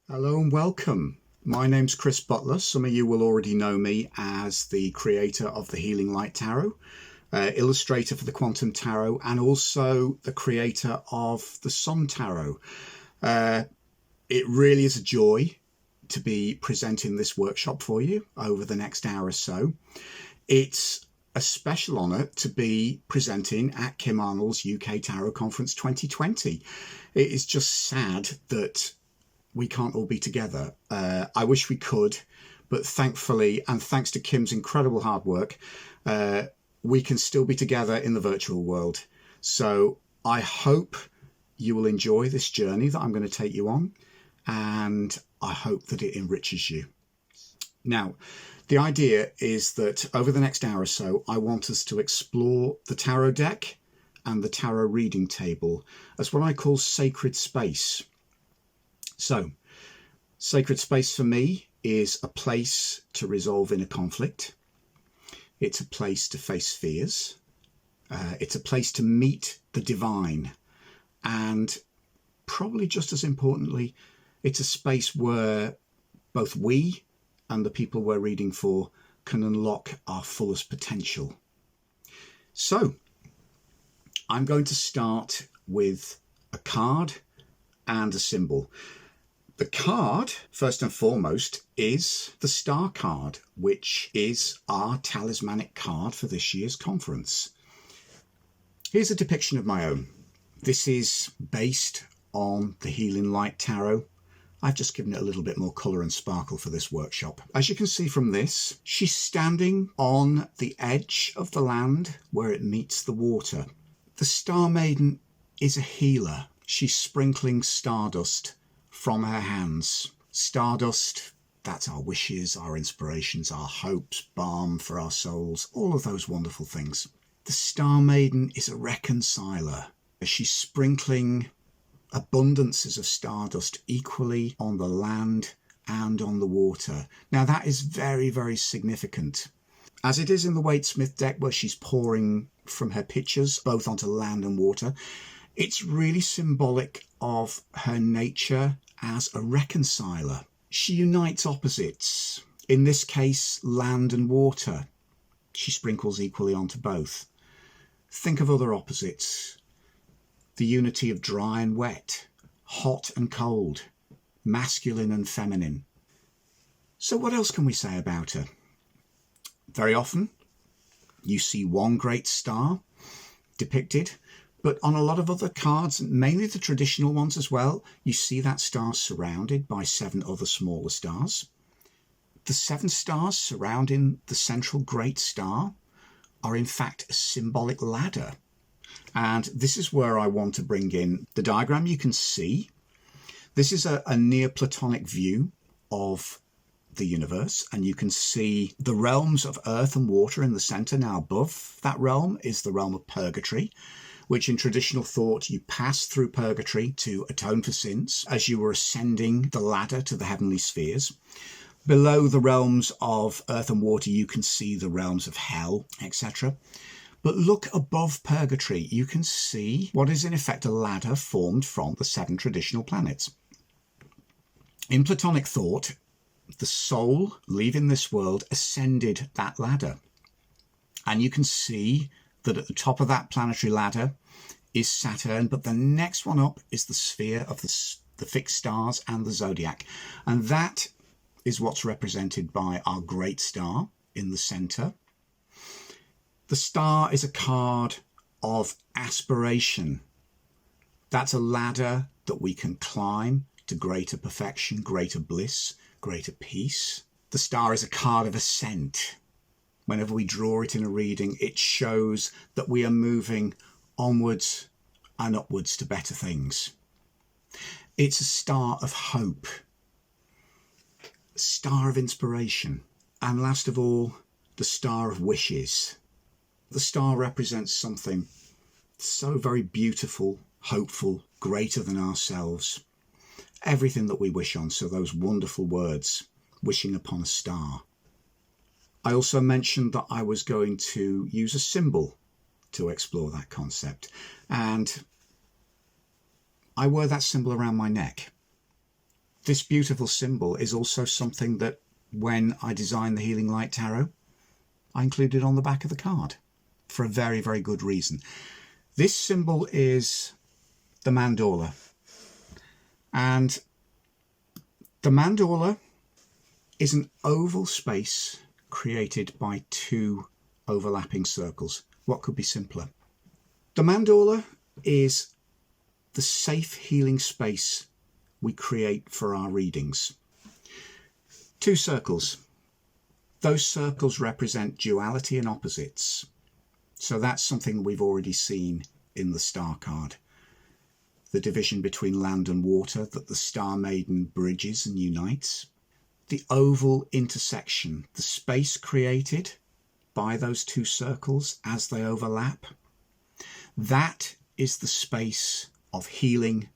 Hello and welcome. My name's Chris Butler. Some of you will already know me as the creator of the Healing Light Tarot, illustrator for the Quantum Tarot, and also the creator of the Sun Tarot. It really is a joy to be presenting this workshop for you over the next hour or so. It's a special honour to be presenting at Kim Arnold's UK Tarot Conference 2020. It is just sad that we can't all be together. I wish we could, but thankfully, and thanks to Kim's incredible hard work, we can still be together in the virtual world. So I hope you will enjoy this journey that I'm going to take you on, and I hope that it enriches you. Now, the idea is that over the next hour or so, I want us to explore the tarot deck and the tarot reading table as what I call sacred space. So, sacred space for me is a place to resolve inner conflict. It's a place to face fears. It's a place to meet the divine. And probably just as importantly, it's a space where both we and the people we're reading for can unlock our fullest potential. So, I'm going to start with a card and a symbol. The card, first and foremost, is the Star card, which is our talismanic card for this year's conference. Here's a depiction of my own. This is based on the Healing Light Tarot. I've just given it a little bit more colour and sparkle for this workshop. As you can see from this, she's standing on the edge of the land where it meets the water. The Star Maiden is a healer. She's sprinkling stardust from her hands. Stardust, that's our wishes, our inspirations, our hopes, balm for our souls, all of those wonderful things. The Star Maiden is a reconciler. She's sprinkling abundances of stardust equally on the land and on the water. Now that is very, very significant. As it is in the Waite-Smith deck where she's pouring from her pitchers both onto land and water, it's really symbolic of her nature as a reconciler. She unites opposites, in this case land and water. She sprinkles equally onto both. Think of other opposites. The unity of dry and wet, hot and cold, masculine and feminine. So what else can we say about her? Very often you see one great star depicted, but on a lot of other cards, mainly the traditional ones as well, you see that star surrounded by 7 other smaller stars. The 7 stars surrounding the central great star are in fact a symbolic ladder. And this is where I want to bring in the diagram you can see. This is a Neoplatonic view of the universe, and you can see the realms of earth and water in the centre. Now above that realm is the realm of purgatory, which in traditional thought you pass through purgatory to atone for sins as you were ascending the ladder to the heavenly spheres. Below the realms of earth and water you can see the realms of hell, etc. But look above purgatory, you can see what is in effect a ladder formed from the 7 traditional planets. In Platonic thought, the soul leaving this world ascended that ladder. And you can see that at the top of that planetary ladder is Saturn, but the next one up is the sphere of the fixed stars and the zodiac. And that is what's represented by our great star in the centre. The star is a card of aspiration. That's a ladder that we can climb to greater perfection, greater bliss, greater peace. The star is a card of ascent. Whenever we draw it in a reading, it shows that we are moving onwards and upwards to better things. It's a star of hope, a star of inspiration, and last of all, the star of wishes. The star represents something so very beautiful, hopeful, greater than ourselves. Everything that we wish on, so those wonderful words, wishing upon a star. I also mentioned that I was going to use a symbol to explore that concept, and I wear that symbol around my neck. This beautiful symbol is also something that when I designed the Healing Light Tarot, I included on the back of the card for a very, very good reason. This symbol is the mandala. And the mandala is an oval space created by two overlapping circles. What could be simpler? The mandala is the safe healing space we create for our readings. Two circles. Those circles represent duality and opposites. So that's something we've already seen in the Star card. The division between land and water that the Star Maiden bridges and unites. The oval intersection, the space created by those two circles as they overlap. That is the space of healing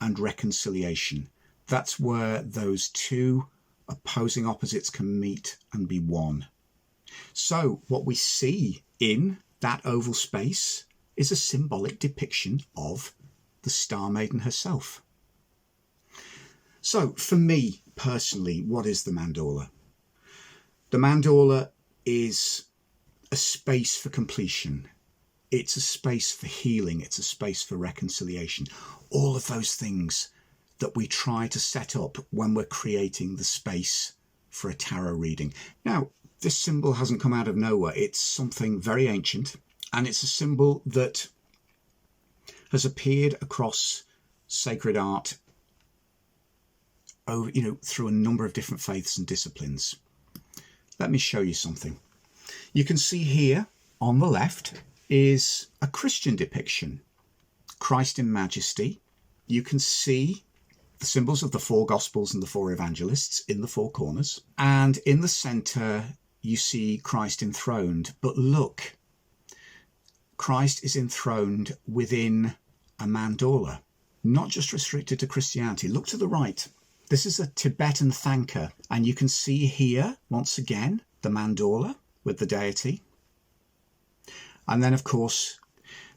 and reconciliation. That's where those two opposing opposites can meet and be one. So what we see in that oval space is a symbolic depiction of the Star Maiden herself. So for me personally, what is the mandala? The mandala is a space for completion. It's a space for healing. It's a space for reconciliation. All of those things that we try to set up when we're creating the space for a tarot reading. Now, this symbol hasn't come out of nowhere. It's something very ancient, and it's a symbol that has appeared across sacred art through a number of different faiths and disciplines. Let me show you something. You can see here on the left is a Christian depiction, Christ in Majesty. You can see the symbols of the four Gospels and the four Evangelists in the four corners. And in the centre, you see Christ enthroned. But look, Christ is enthroned within a mandala, not just restricted to Christianity. Look to the right. This is a Tibetan thanka. And you can see here, once again, the mandala with the deity. And then, of course,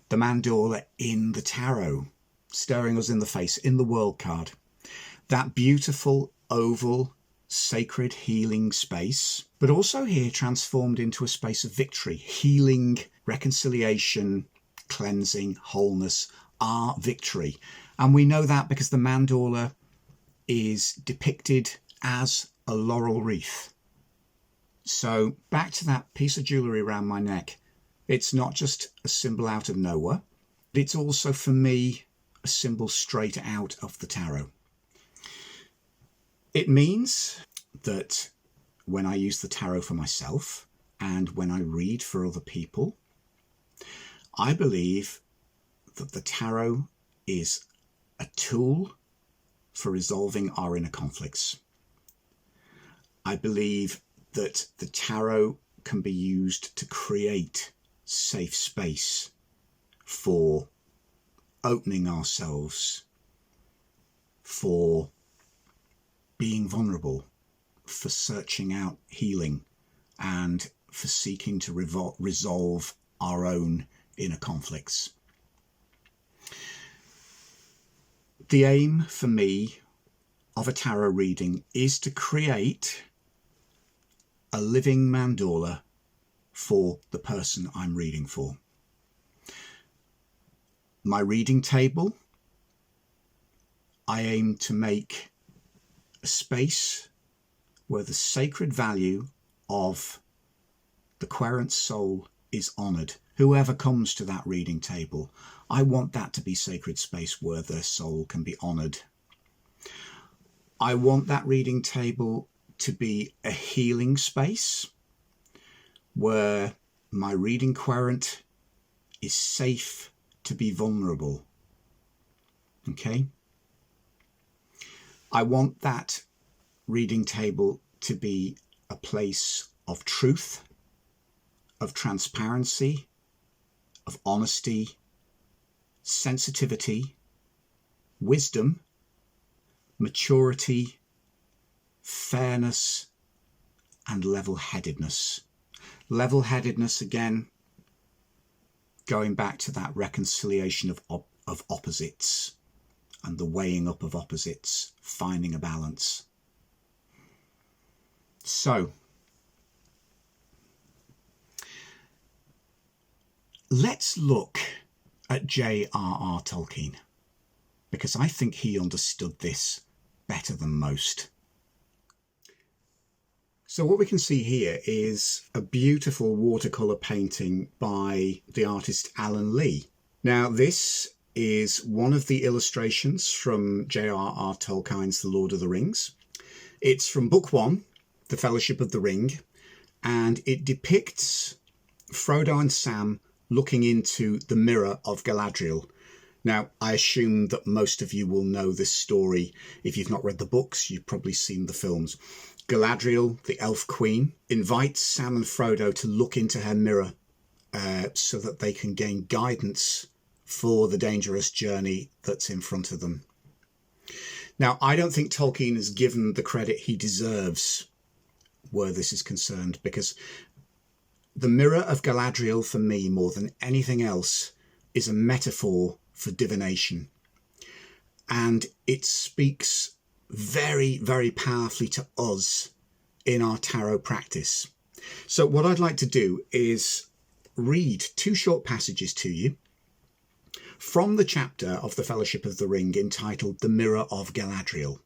the mandala in the tarot, staring us in the face, in the world card. That beautiful oval sacred healing space, but also here transformed into a space of victory, healing, reconciliation, cleansing, wholeness, our victory. And we know that because the mandala is depicted as a laurel wreath. So back to that piece of jewellery around my neck. It's not just a symbol out of nowhere. It's also, for me, a symbol straight out of the tarot. It means that when I use the tarot for myself and when I read for other people, I believe that the tarot is a tool for resolving our inner conflicts. I believe that the tarot can be used to create safe space for opening ourselves, for being vulnerable, for searching out healing, and for seeking to resolve our own inner conflicts. The aim for me of a tarot reading is to create a living mandala for the person I'm reading for. My reading table, I aim to make a space where the sacred value of the querent soul is honoured. Whoever comes to that reading table, I want that to be sacred space where their soul can be honoured. I want that reading table to be a healing space where my reading querent is safe to be vulnerable. Okay? I want that reading table to be a place of truth, of transparency, of honesty, sensitivity, wisdom, maturity, fairness, and level-headedness. Level-headedness, again, going back to that reconciliation of opposites. and the weighing up of opposites, finding a balance. So, let's look at J.R.R. Tolkien, because I think he understood this better than most. So what we can see here is a beautiful watercolour painting by the artist Alan Lee. Now this is one of the illustrations from J.R.R. Tolkien's The Lord of the Rings. It's from Book 1, The Fellowship of the Ring, and it depicts Frodo and Sam looking into the mirror of Galadriel. Now, I assume that most of you will know this story. If you've not read the books, you've probably seen the films. Galadriel, the elf queen, invites Sam and Frodo to look into her mirror so that they can gain guidance for the dangerous journey that's in front of them. Now, I don't think Tolkien is given the credit he deserves where this is concerned, because the mirror of Galadriel, for me, more than anything else, is a metaphor for divination. And it speaks very, very powerfully to us in our tarot practice. So what I'd like to do is read 2 short passages to you from the chapter of the Fellowship of the Ring entitled The Mirror of Galadriel.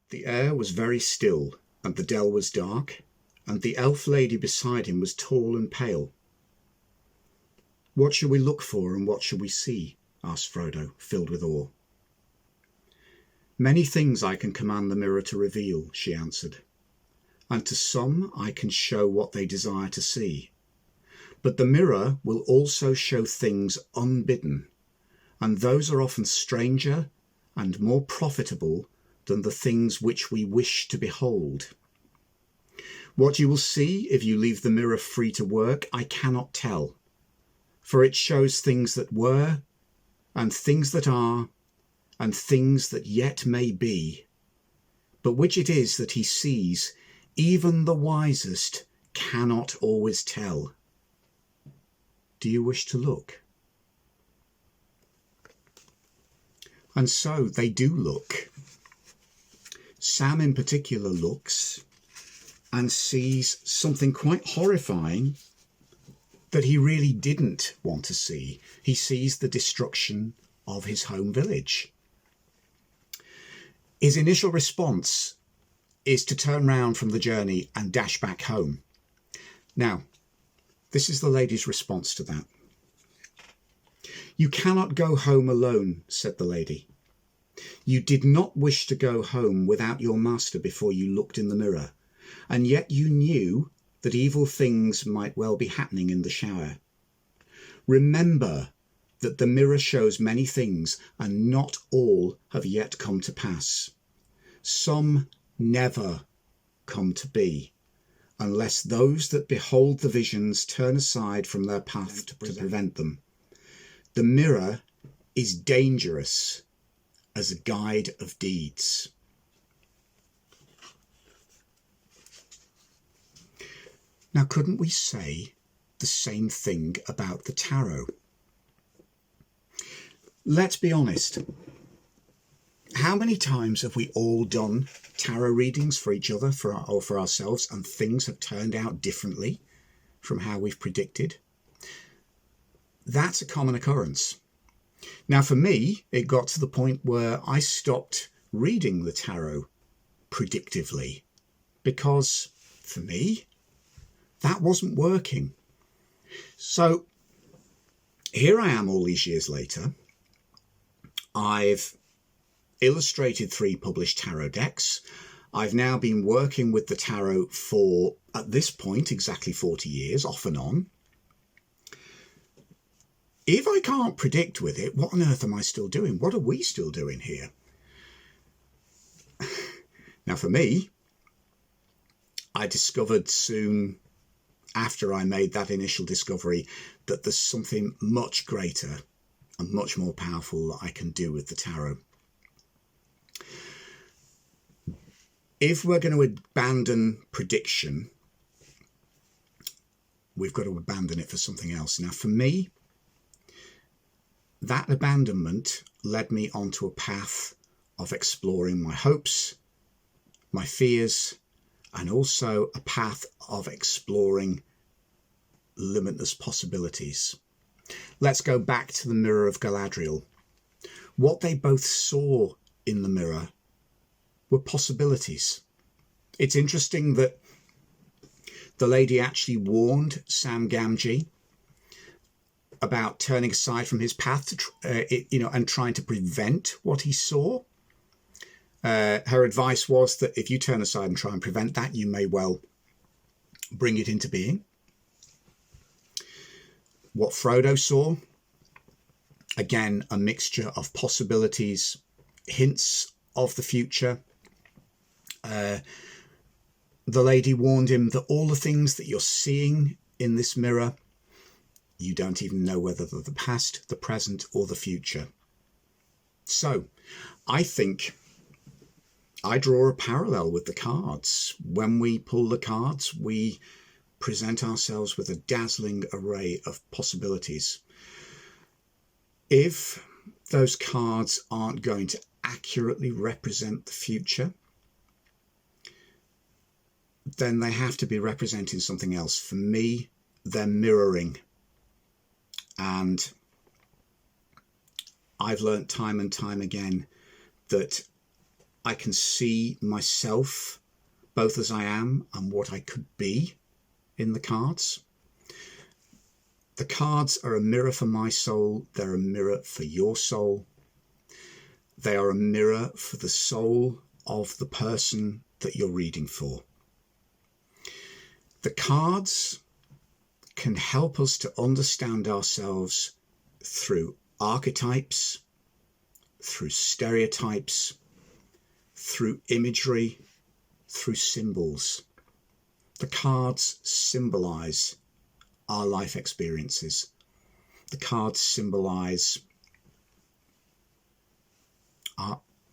The air was very still, and the dell was dark, and the elf lady beside him was tall and pale. "What shall we look for, and what shall we see?" asked Frodo, filled with awe. "Many things I can command the mirror to reveal," she answered, "and to some I can show what they desire to see. But the mirror will also show things unbidden, and those are often stranger and more profitable than the things which we wish to behold. What you will see if you leave the mirror free to work, I cannot tell, for it shows things that were, and things that are, and things that yet may be. But which it is that he sees, even the wisest cannot always tell. Do you wish to look?" And so they do look. Sam in particular looks and sees something quite horrifying that he really didn't want to see. He sees the destruction of his home village. His initial response is to turn round from the journey and dash back home. Now, this is the lady's response to that. "You cannot go home alone," said the lady. "You did not wish to go home without your master before you looked in the mirror, and yet you knew that evil things might well be happening in the shower. Remember that the mirror shows many things, and not all have yet come to pass. Some never come to be, unless those that behold the visions turn aside from their path to prevent them. The mirror is dangerous as a guide of deeds." Now, couldn't we say the same thing about the tarot? Let's be honest. How many times have we all done tarot readings for each other or for ourselves, and things have turned out differently from how we've predicted? That's a common occurrence. Now, for me, it got to the point where I stopped reading the tarot predictively, because for me, that wasn't working. So here I am all these years later. I've illustrated 3 published tarot decks. I've now been working with the tarot for, at this point, exactly 40 years, off and on. If I can't predict with it, what on earth am I still doing? What are we still doing here? Now, for me, I discovered soon after I made that initial discovery that there's something much greater and much more powerful that I can do with the tarot. If we're going to abandon prediction, we've got to abandon it for something else. Now, for me, that abandonment led me onto a path of exploring my hopes, my fears, and also a path of exploring limitless possibilities. Let's go back to the mirror of Galadriel. What they both saw in the mirror were possibilities. It's interesting that the lady actually warned Sam Gamgee about turning aside from his path and trying to prevent what he saw. Her advice was that if you turn aside and try and prevent that, you may well bring it into being. What Frodo saw, again, a mixture of possibilities, hints of the future. The lady warned him that all the things that you're seeing in this mirror, you don't even know whether they're the past, the present, or the future. So I think I draw a parallel with the cards. When we pull the cards, we present ourselves with a dazzling array of possibilities. If those cards aren't going to accurately represent the future, then they have to be representing something else. For me, they're mirroring. And I've learned time and time again that I can see myself both as I am and what I could be in the cards. The cards are a mirror for my soul. They're a mirror for your soul. They are a mirror for the soul of the person that you're reading for. The cards can help us to understand ourselves through archetypes, through stereotypes, through imagery, through symbols. The cards symbolize our life experiences. The cards symbolize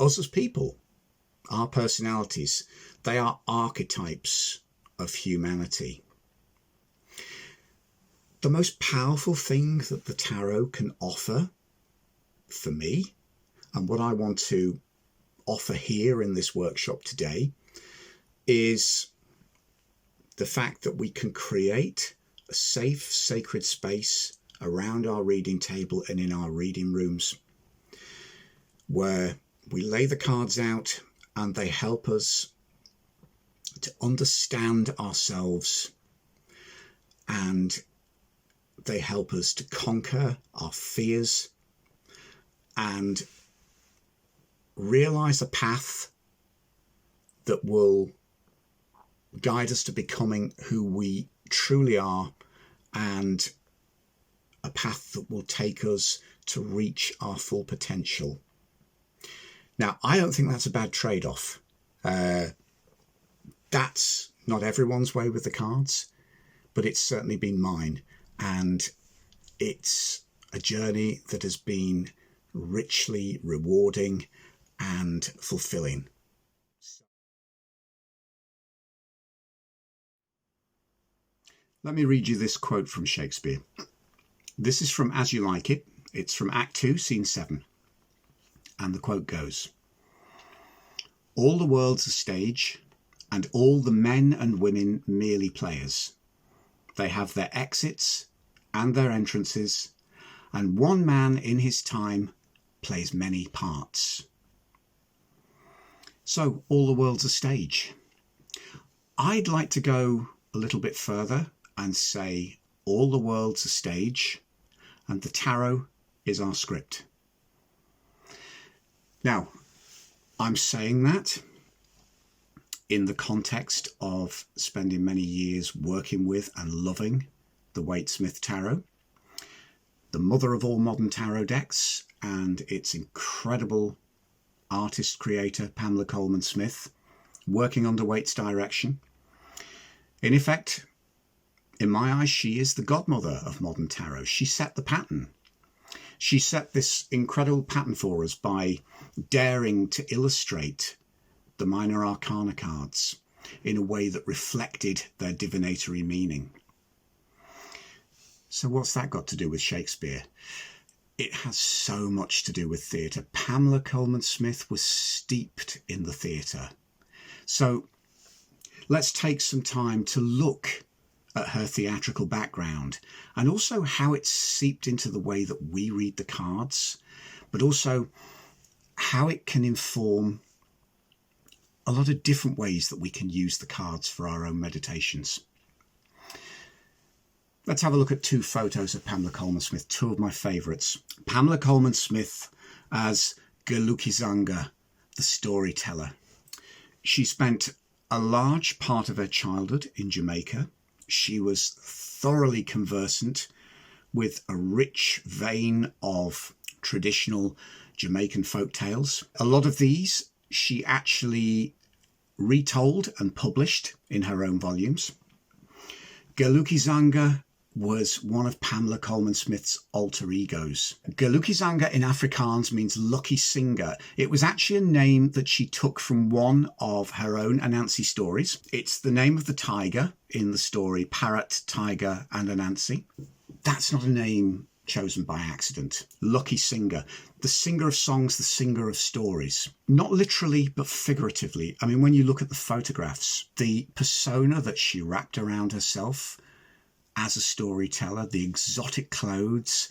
us as people, our personalities. They are archetypes of humanity. The most powerful thing that the tarot can offer for me, and what I want to offer here in this workshop today, is the fact that we can create a safe, sacred space around our reading table and in our reading rooms where we lay the cards out and they help us to understand ourselves, and they help us to conquer our fears and realize a path that will guide us to becoming who we truly are, and a path that will take us to reach our full potential. Now, I don't think that's a bad trade-off. That's not everyone's way with the cards, but it's certainly been mine. And it's a journey that has been richly rewarding and fulfilling. Let me read you this quote from Shakespeare. This is from As You Like It. It's from Act 2, Scene 7. And the quote goes, "All the world's a stage, and all the men and women merely players. They have their exits and their entrances, and one man in his time plays many parts." So, all the world's a stage. I'd like to go a little bit further and say all the world's a stage, and the tarot is our script. Now, I'm saying that in the context of spending many years working with and loving the Waite-Smith tarot, the mother of all modern tarot decks, and its incredible artist creator Pamela Colman Smith, working under Waite's direction. In effect, in my eyes, she is the godmother of modern tarot. She set the pattern. She set this incredible pattern for us by daring to illustrate the minor arcana cards in a way that reflected their divinatory meaning. So what's that got to do with Shakespeare? it has so much to do with theatre. Pamela Colman Smith was steeped in the theatre. So let's take some time to look at her theatrical background and also how it's seeped into the way that we read the cards, but also how it can inform a lot of different ways that we can use the cards for our own meditations. Let's have a look at two photos of Pamela Colman Smith, two of my favourites. Pamela Colman Smith as Gelukizanga, the storyteller. She spent a large part of her childhood in Jamaica. She was thoroughly conversant with a rich vein of traditional Jamaican folk tales. A lot of these she actually retold and published in her own volumes. Gelukizanga was one of Pamela Colman Smith's alter egos. Gelukizanga in Afrikaans means lucky singer. It was actually a name that she took from one of her own Anansi stories. It's the name of the tiger in the story, Parrot, Tiger and Anansi. That's not a name chosen by accident. Lucky singer. The singer of songs, the singer of stories. Not literally, but figuratively. I mean, when you look at the photographs, the persona that she wrapped around herself as a storyteller, the exotic clothes,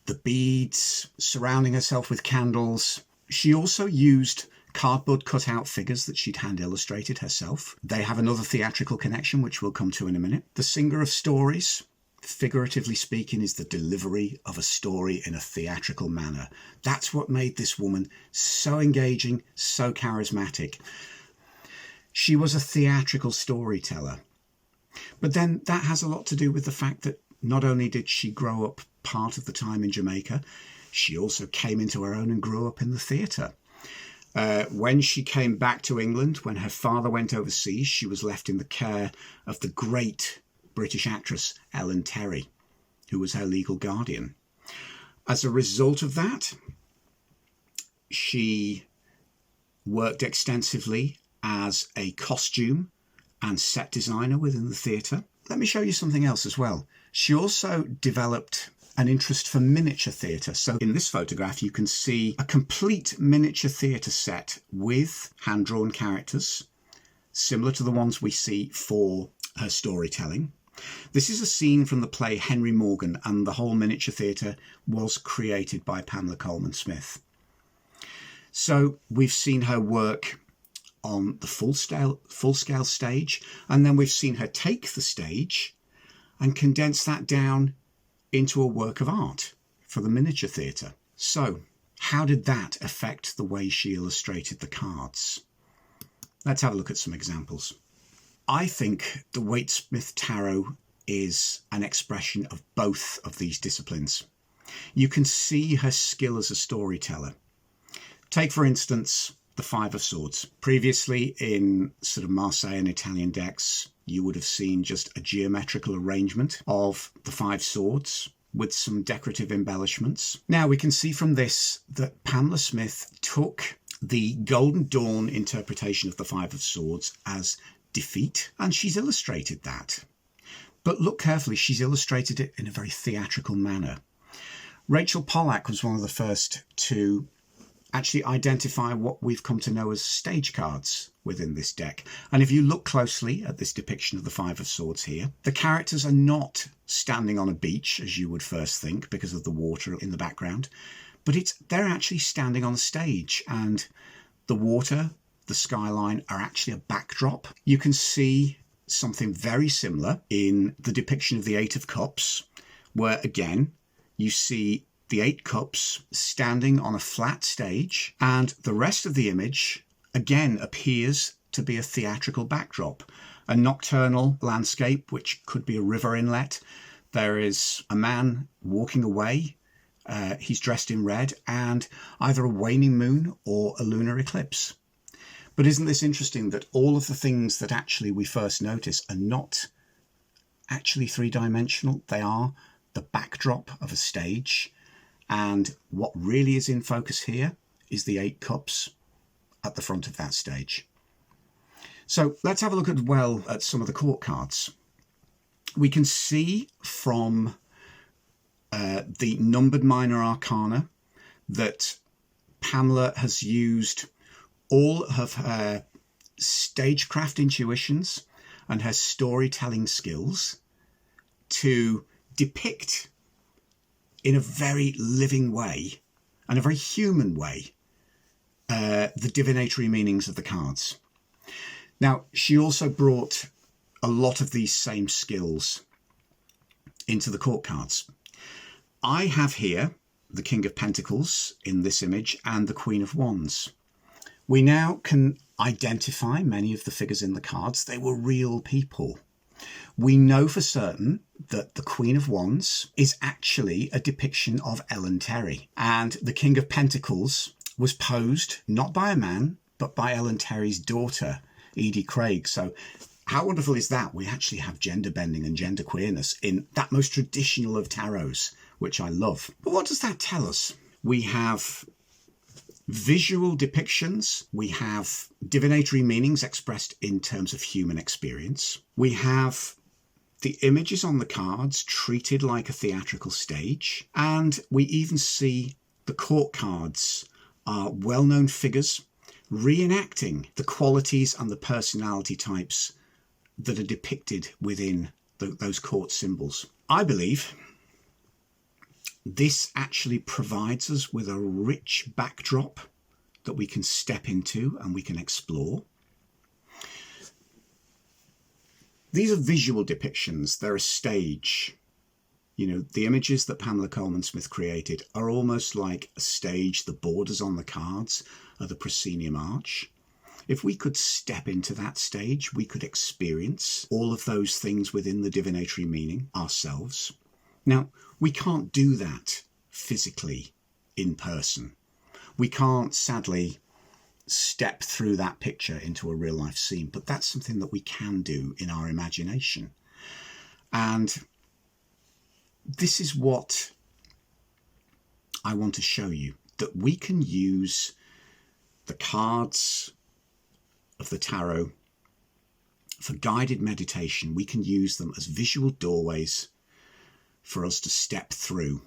the beads, surrounding herself with candles. She also used cardboard cutout figures that she'd hand illustrated herself. They have another theatrical connection, which we'll come to in a minute. The singer of stories, figuratively speaking, is the delivery of a story in a theatrical manner. That's what made this woman so engaging, so charismatic. She was a theatrical storyteller. But then that has a lot to do with the fact that not only did she grow up part of the time in Jamaica, she also came into her own and grew up in the theatre. When she came back to England, when her father went overseas, she was left in the care of the great British actress Ellen Terry, who was her legal guardian. As a result of that, she worked extensively as a costume and set designer within the theatre. Let me show you something else as well. She also developed an interest for miniature theatre. So in this photograph, you can see a complete miniature theatre set with hand-drawn characters, similar to the ones we see for her storytelling. This is a scene from the play Henry Morgan, and the whole miniature theatre was created by Pamela Colman Smith. So we've seen her work on the full-scale stage, and then we've seen her take the stage and condense that down into a work of art for the miniature theatre. So how did that affect the way she illustrated the cards? Let's have a look at some examples. I think the Waite-Smith tarot is an expression of both of these disciplines. You can see her skill as a storyteller. Take, for instance, the Five of Swords. Previously in sort of Marseille and Italian decks, you would have seen just a geometrical arrangement of the five swords with some decorative embellishments. Now we can see from this that Pamela Smith took the Golden Dawn interpretation of the Five of Swords as defeat, and she's illustrated that. But look carefully, she's illustrated it in a very theatrical manner. Rachel Pollack was one of the first to actually identify what we've come to know as stage cards within this deck. And if you look closely at this depiction of the Five of Swords here, the characters are not standing on a beach, as you would first think, because of the water in the background, but they're actually standing on a stage, and the water, the skyline, are actually a backdrop. You can see something very similar in the depiction of the Eight of Cups, where again, you see the Eight Cups standing on a flat stage, and the rest of the image again appears to be a theatrical backdrop, a nocturnal landscape, which could be a river inlet. There is a man walking away. He's dressed in red, and either a waning moon or a lunar eclipse. But isn't this interesting that all of the things that actually we first notice are not actually three-dimensional? They are the backdrop of a stage. And what really is in focus here is the Eight Cups at the front of that stage. So let's have a look at some of the court cards. We can see from the numbered minor arcana, that Pamela has used all of her stagecraft intuitions and her storytelling skills to depict in a very living way and a very human way the divinatory meanings of the cards. Now, she also brought a lot of these same skills into the court cards. I have here the King of Pentacles in this image and the Queen of Wands. We now can identify many of the figures in the cards. They were real people. We know for certain that the Queen of Wands is actually a depiction of Ellen Terry, and the King of Pentacles was posed not by a man, but by Ellen Terry's daughter, Edie Craig. So how wonderful is that? We actually have gender bending and gender queerness in that most traditional of tarots, which I love. But what does that tell us? We have visual depictions. We have divinatory meanings expressed in terms of human experience. We have the images on the cards treated like a theatrical stage. And we even see the court cards are well-known figures reenacting the qualities and the personality types that are depicted within those court symbols. I believe this actually provides us with a rich backdrop that we can step into and we can explore. These are visual depictions. They're a stage. You know, the images that Pamela Colman Smith created are almost like a stage. The borders on the cards are the proscenium arch. If we could step into that stage, we could experience all of those things within the divinatory meaning ourselves. Now, we can't do that physically in person. We can't, sadly, step through that picture into a real life scene, but that's something that we can do in our imagination. And this is what I want to show you, that we can use the cards of the tarot for guided meditation. We can use them as visual doorways for us to step through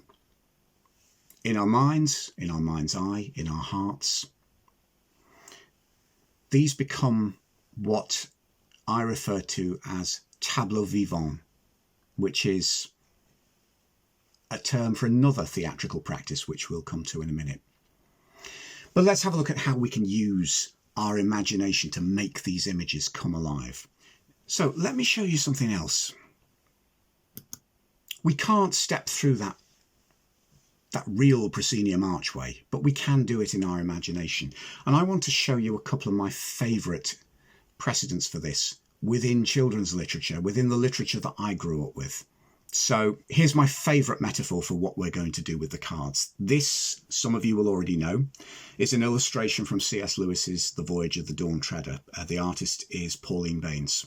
in our minds, in our mind's eye, in our hearts. These become what I refer to as tableau vivant, which is a term for another theatrical practice, which we'll come to in a minute. But let's have a look at how we can use our imagination to make these images come alive. So let me show you something else. We can't step through that real proscenium archway, but we can do it in our imagination. And I want to show you a couple of my favourite precedents for this within children's literature, within the literature that I grew up with. So here's my favourite metaphor for what we're going to do with the cards. This, some of you will already know, is an illustration from C.S. Lewis's The Voyage of the Dawn Treader. The artist is Pauline Baynes.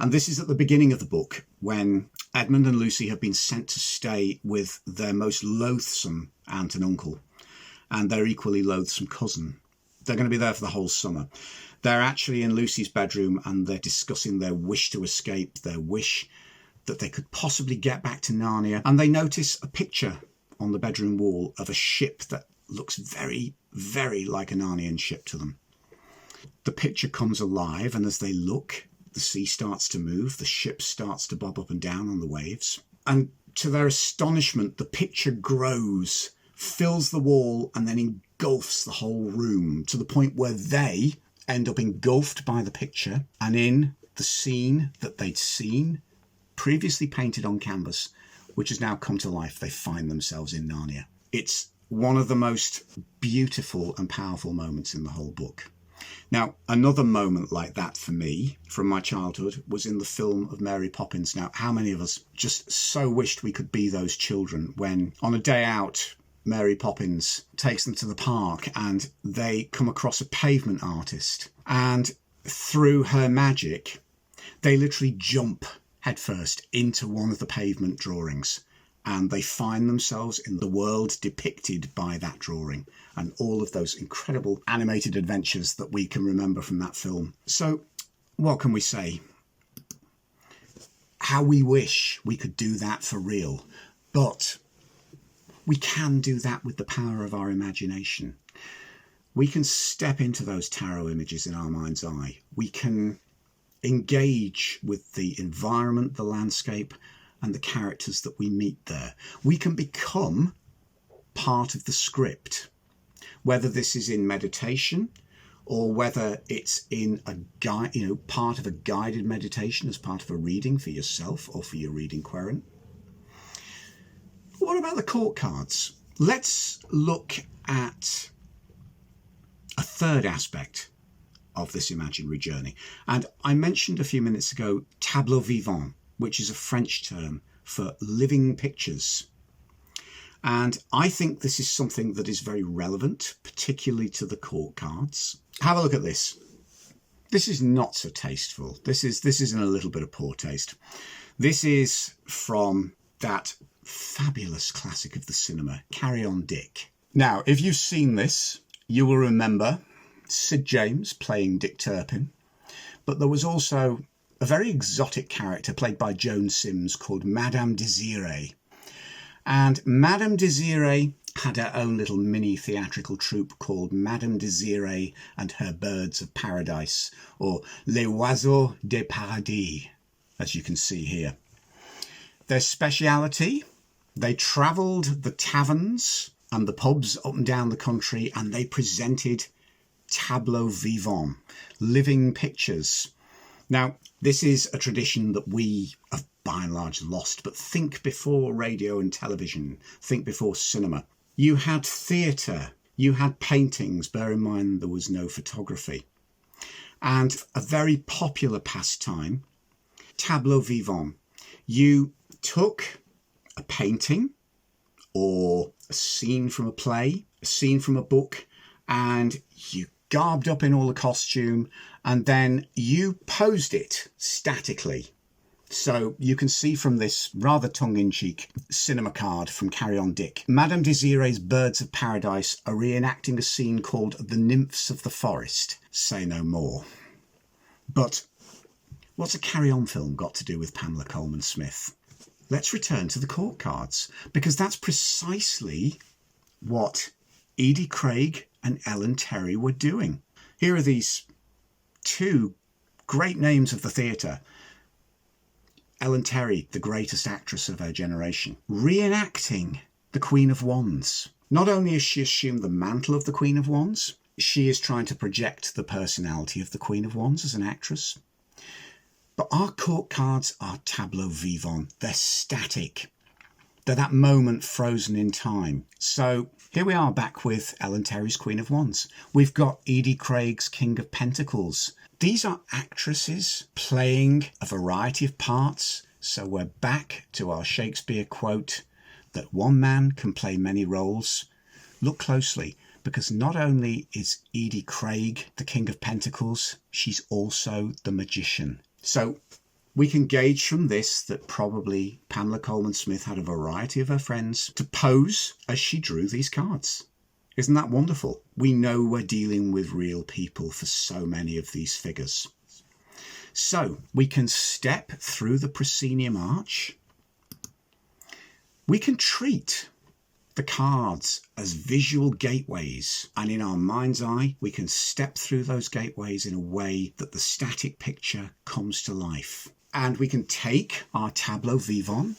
And this is at the beginning of the book, when Edmund and Lucy have been sent to stay with their most loathsome aunt and uncle and their equally loathsome cousin. They're going to be there for the whole summer. They're actually in Lucy's bedroom and they're discussing their wish to escape, their wish that they could possibly get back to Narnia. And they notice a picture on the bedroom wall of a ship that looks very, very like a Narnian ship to them. The picture comes alive, and as they look, the sea starts to move, the ship starts to bob up and down on the waves. And to their astonishment, the picture grows, fills the wall, and then engulfs the whole room to the point where they end up engulfed by the picture, and in the scene that they'd seen previously painted on canvas, which has now come to life, they find themselves in Narnia. It's one of the most beautiful and powerful moments in the whole book. Now, another moment like that for me from my childhood was in the film of Mary Poppins. Now, how many of us just so wished we could be those children when, on a day out, Mary Poppins takes them to the park and they come across a pavement artist, and through her magic, they literally jump headfirst into one of the pavement drawings, and they find themselves in the world depicted by that drawing and all of those incredible animated adventures that we can remember from that film. So what can we say? How we wish we could do that for real. But we can do that with the power of our imagination. We can step into those tarot images in our mind's eye. We can engage with the environment, the landscape, and the characters that we meet there. We can become part of the script, whether this is in meditation or whether it's in a guide, part of a guided meditation as part of a reading for yourself or for your reading querent. What about the court cards? Let's look at a third aspect of this imaginary journey. And I mentioned a few minutes ago tableau vivant, which is a French term for living pictures. And I think this is something that is very relevant, particularly to the court cards. Have a look at this. This is not so tasteful. This is in a little bit of poor taste. This is from that fabulous classic of the cinema, Carry On Dick. Now, if you've seen this, you will remember Sid James playing Dick Turpin, but there was also a very exotic character played by Joan Sims called Madame Désirée. And Madame Désirée had her own little mini theatrical troupe called Madame Désirée and Her Birds of Paradise, or Les Oiseaux des Paradis, as you can see here. Their speciality, they travelled the taverns and the pubs up and down the country, and they presented tableau vivant, living pictures. Now, this is a tradition that we have by and large lost, but think before radio and television, think before cinema. You had theatre, you had paintings, bear in mind there was no photography. And a very popular pastime, tableau vivant. You took a painting or a scene from a play, a scene from a book, and you garbed up in all the costume, and then you posed it statically. So you can see from this rather tongue-in-cheek cinema card from Carry On Dick, Madame Désirée's Birds of Paradise are reenacting a scene called The Nymphs of the Forest. Say no more. But what's a Carry On film got to do with Pamela Colman Smith? Let's return to the court cards, because that's precisely what Edie Craig and Ellen Terry were doing. Here are these two great names of the theatre. Ellen Terry, the greatest actress of her generation, reenacting the Queen of Wands. Not only has she assumed the mantle of the Queen of Wands, she is trying to project the personality of the Queen of Wands as an actress. But our court cards are tableau vivant. They're static. They're that moment frozen in time. So here we are back with Ellen Terry's Queen of Wands. We've got Edie Craig's King of Pentacles. These are actresses playing a variety of parts. So we're back to our Shakespeare quote that one man can play many roles. Look closely, because not only is Edie Craig the King of Pentacles, she's also the magician. So we can gauge from this that probably Pamela Colman Smith had a variety of her friends to pose as she drew these cards. Isn't that wonderful? We know we're dealing with real people for so many of these figures. So we can step through the proscenium arch. We can treat the cards as visual gateways, and in our mind's eye we can step through those gateways in a way that the static picture comes to life. And we can take our tableau vivant,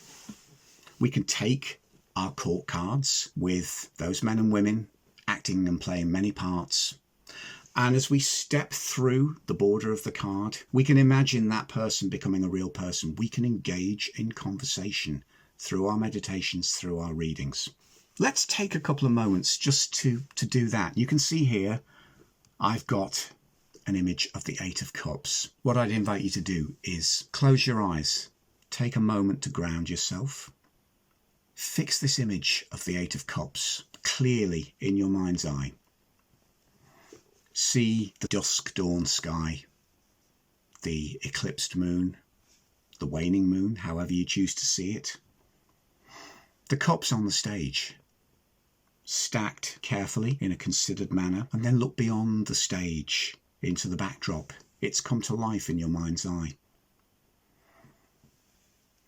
we can take our court cards with those men and women acting and playing many parts, and as we step through the border of the card, we can imagine that person becoming a real person. We can engage in conversation through our meditations, through our readings. Let's take a couple of moments just to do that. You can see here I've got an image of the Eight of Cups. What I'd invite you to do is close your eyes, take a moment to ground yourself, fix this image of the Eight of Cups clearly in your mind's eye. See the dusk dawn sky, the eclipsed moon, the waning moon, however you choose to see it. The cups on the stage, stacked carefully in a considered manner, and then look beyond the stage into the backdrop. It's come to life in your mind's eye.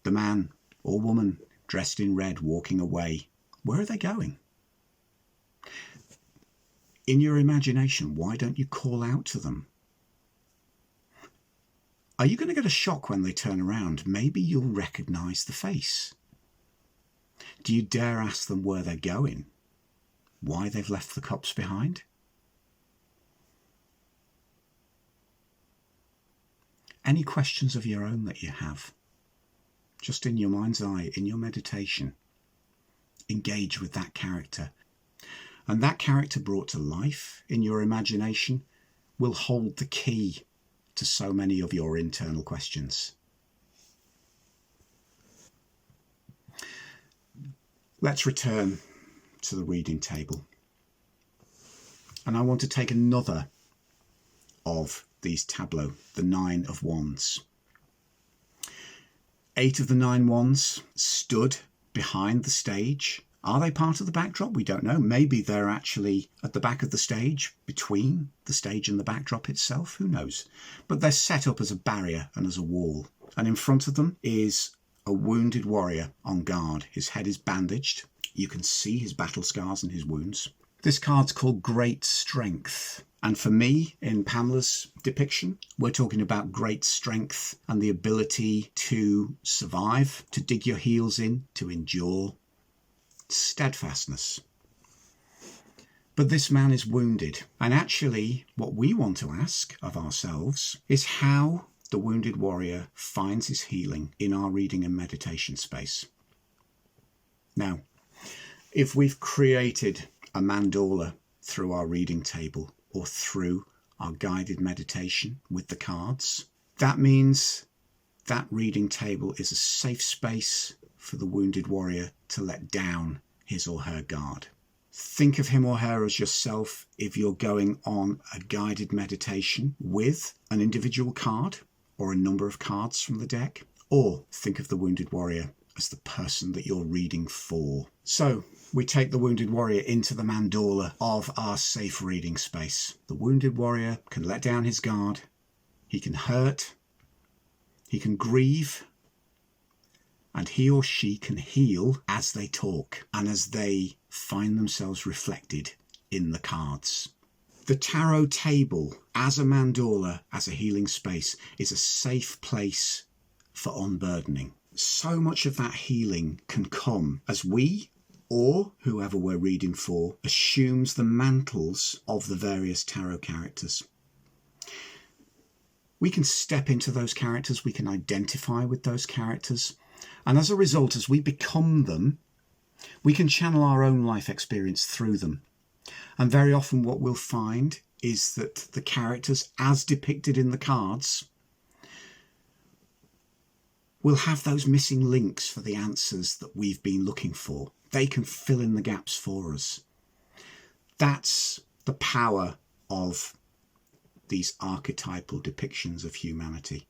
The man or woman dressed in red walking away, Where are they going? In your imagination, why don't you call out to them? Are you going to get a shock when they turn around? Maybe you'll recognise the face. Do you dare ask them where they're going? Why they've left the cups behind? Any questions of your own that you have? Just in your mind's eye, in your meditation, engage with that character. And that character brought to life in your imagination will hold the key to so many of your internal questions. Let's return to the reading table. And I want to take another of these tableaux, the 9 of Wands. 8 of the 9 wands stood behind the stage. Are they part of the backdrop? We don't know. Maybe they're actually at the back of the stage, between the stage and the backdrop itself. Who knows? But they're set up as a barrier and as a wall. And in front of them is a wounded warrior on guard. His head is bandaged. You can see his battle scars and his wounds. This card's called Great Strength. And for me, in Pamela's depiction, we're talking about great strength and the ability to survive, to dig your heels in, to endure. Steadfastness. But this man is wounded. And actually, what we want to ask of ourselves is how the wounded warrior finds his healing in our reading and meditation space. Now, if we've created a mandala through our reading table or through our guided meditation with the cards, that means that reading table is a safe space for the wounded warrior to let down his or her guard. Think of him or her as yourself if you're going on a guided meditation with an individual card or a number of cards from the deck, or think of the wounded warrior as the person that you're reading for. So we take the wounded warrior into the mandala of our safe reading space. The wounded warrior can let down his guard, he can hurt, he can grieve, and he or she can heal as they talk and as they find themselves reflected in the cards. The tarot table as a mandala, as a healing space, is a safe place for unburdening. So much of that healing can come as we, or whoever we're reading for, assumes the mantles of the various tarot characters. We can step into those characters, we can identify with those characters, and as a result, as we become them, we can channel our own life experience through them. And very often what we'll find is that the characters, as depicted in the cards, will have those missing links for the answers that we've been looking for. They can fill in the gaps for us. That's the power of these archetypal depictions of humanity.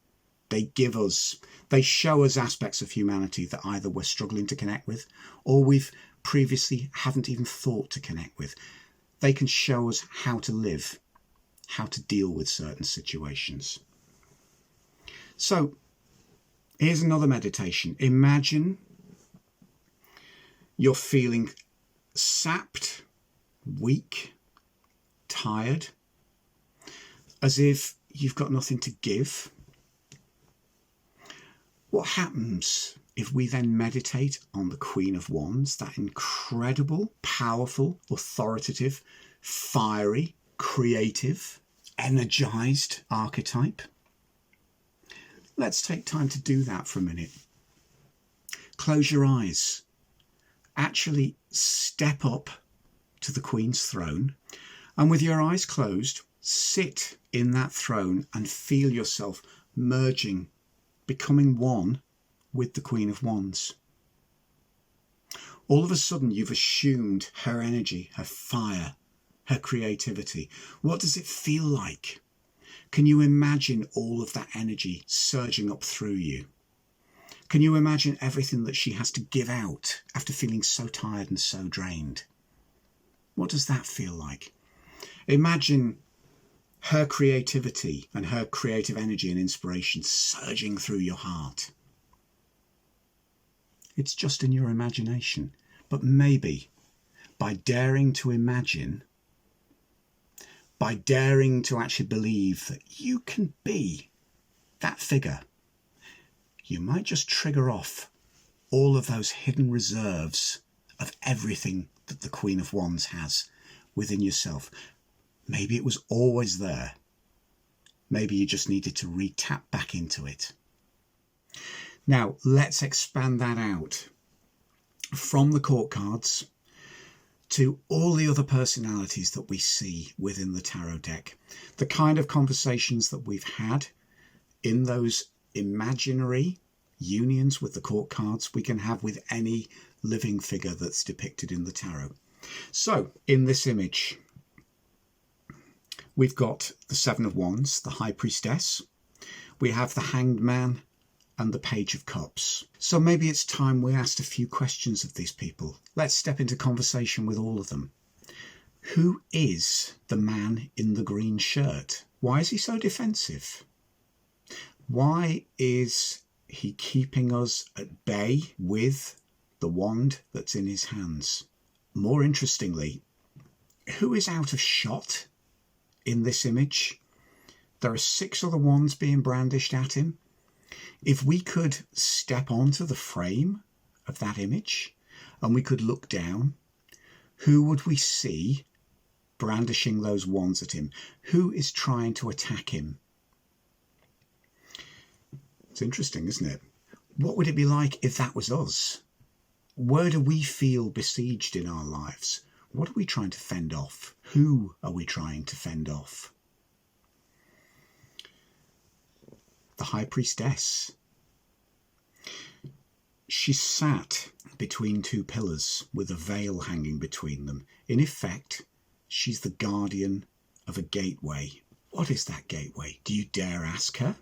They show us aspects of humanity that either we're struggling to connect with or we've previously haven't even thought to connect with. They can show us how to live, how to deal with certain situations. So here's another meditation. Imagine you're feeling sapped, weak, tired, as if you've got nothing to give. What happens if we then meditate on the Queen of Wands, that incredible, powerful, authoritative, fiery, creative, energized archetype? Let's take time to do that for a minute. Close your eyes. Actually step up to the Queen's throne, and with your eyes closed, sit in that throne and feel yourself merging, becoming one with the Queen of Wands. All of a sudden you've assumed her energy, her fire, her creativity. What does it feel like? Can you imagine all of that energy surging up through you? Can you imagine everything that she has to give out after feeling so tired and so drained? What does that feel like? Imagine her creativity and her creative energy and inspiration surging through your heart. It's just in your imagination, But maybe by daring to imagine, by daring to actually believe that you can be that figure, you might just trigger off all of those hidden reserves of everything that the Queen of Wands has within yourself. Maybe it was always there. Maybe you just needed to re-tap back into it. Now, let's expand that out from the court cards to all the other personalities that we see within the tarot deck. The kind of conversations that we've had in those imaginary unions with the court cards, we can have with any living figure that's depicted in the tarot. So, in this image, we've got the Seven of Wands, the High Priestess. We have the Hanged Man and the Page of Cups. So maybe it's time we asked a few questions of these people. Let's step into conversation with all of them. Who is the man in the green shirt? Why is he so defensive? Why is he keeping us at bay with the wand that's in his hands? More interestingly, who is out of shot in this image? There are 6 other wands being brandished at him. If we could step onto the frame of that image and we could look down, who would we see brandishing those wands at him? Who is trying to attack him? It's interesting, isn't it? What would it be like if that was us? Where do we feel besieged in our lives? What are we trying to fend off? Who are we trying to fend off? The High Priestess. She sat between 2 pillars with a veil hanging between them. In effect, she's the guardian of a gateway. What is that gateway? Do you dare ask her?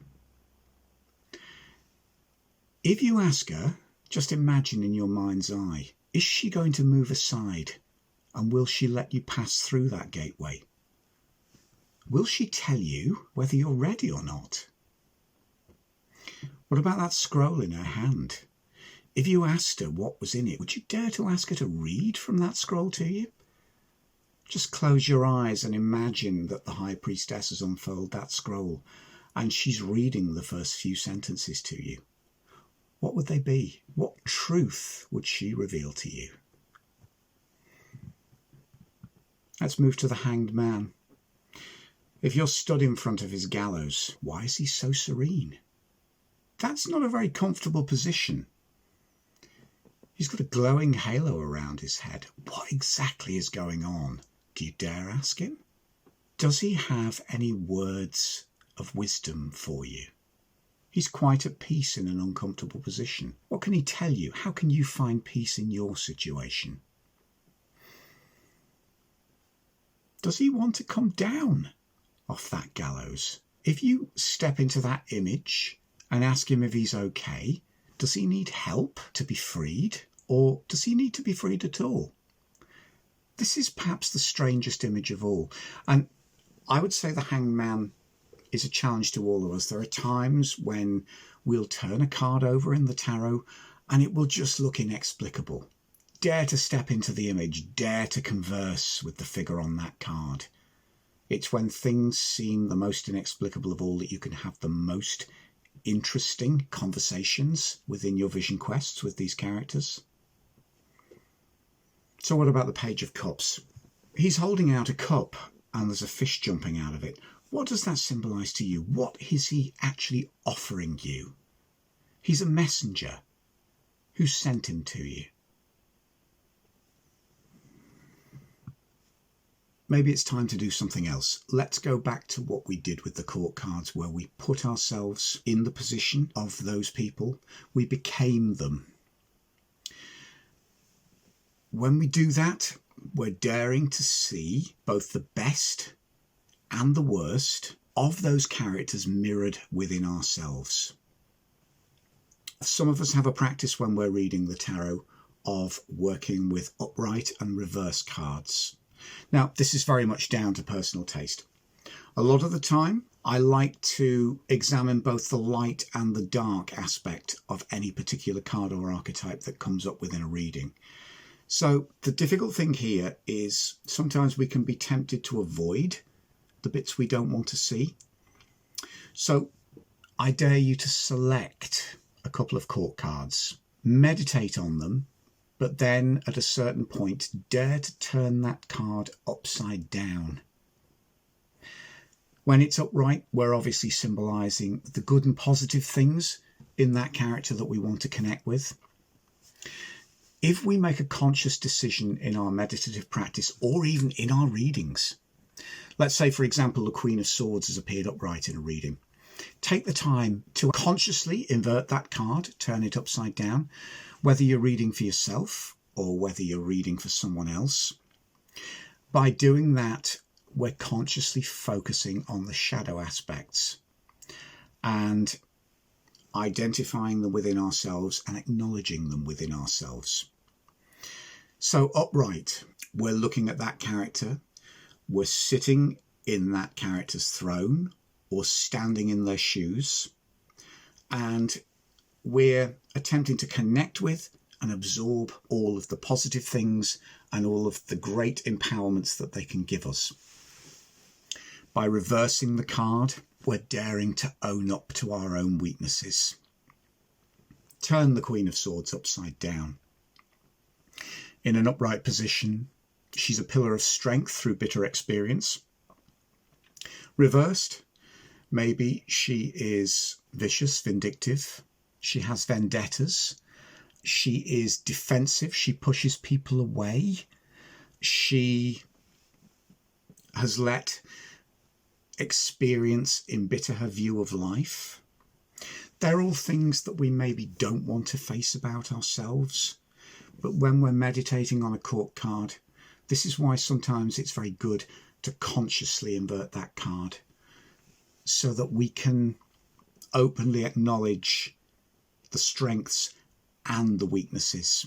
If you ask her, just imagine in your mind's eye, is she going to move aside and will she let you pass through that gateway? Will she tell you whether you're ready or not? What about that scroll in her hand? If you asked her what was in it, would you dare to ask her to read from that scroll to you? Just close your eyes and imagine that the High Priestess has unfurled that scroll and she's reading the first few sentences to you. What would they be? What truth would she reveal to you? Let's move to the Hanged Man. If you're stood in front of his gallows, why is he so serene? That's not a very comfortable position. He's got a glowing halo around his head. What exactly is going on? Do you dare ask him? Does he have any words of wisdom for you? He's quite at peace in an uncomfortable position. What can he tell you? How can you find peace in your situation? Does he want to come down off that gallows? If you step into that image and ask him if he's okay, does he need help to be freed? Or does he need to be freed at all? This is perhaps the strangest image of all. And I would say the Hanged Man is a challenge to all of us. There are times when we'll turn a card over in the tarot and it will just look inexplicable. Dare to step into the image, dare to converse with the figure on that card. It's when things seem the most inexplicable of all that you can have the most interesting conversations within your vision quests with these characters. So what about the Page of Cups? He's holding out a cup and there's a fish jumping out of it. What does that symbolise to you? What is he actually offering you? He's a messenger. Who sent him to you? Maybe it's time to do something else. Let's go back to what we did with the court cards, where we put ourselves in the position of those people. We became them. When we do that, we're daring to see both the best and the worst of those characters mirrored within ourselves. Some of us have a practice when we're reading the tarot of working with upright and reverse cards. Now, this is very much down to personal taste. A lot of the time, I like to examine both the light and the dark aspect of any particular card or archetype that comes up within a reading. So the difficult thing here is sometimes we can be tempted to avoid the bits we don't want to see. So I dare you to select a couple of court cards, meditate on them, but then at a certain point, dare to turn that card upside down. When it's upright, we're obviously symbolising the good and positive things in that character that we want to connect with. If we make a conscious decision in our meditative practice or even in our readings, let's say, for example, the Queen of Swords has appeared upright in a reading. Take the time to consciously invert that card, turn it upside down, whether you're reading for yourself or whether you're reading for someone else. By doing that, we're consciously focusing on the shadow aspects and identifying them within ourselves and acknowledging them within ourselves. So upright, we're looking at that character, we're sitting in that character's throne or standing in their shoes, and we're attempting to connect with and absorb all of the positive things and all of the great empowerments that they can give us. By reversing the card, we're daring to own up to our own weaknesses. Turn the Queen of Swords upside down. In an upright position, she's a pillar of strength through bitter experience. Reversed, maybe she is vicious, vindictive. She has vendettas. She is defensive. She pushes people away. She has let experience embitter her view of life. They're all things that we maybe don't want to face about ourselves. But when we're meditating on a court card, this is why sometimes it's very good to consciously invert that card so that we can openly acknowledge the strengths and the weaknesses.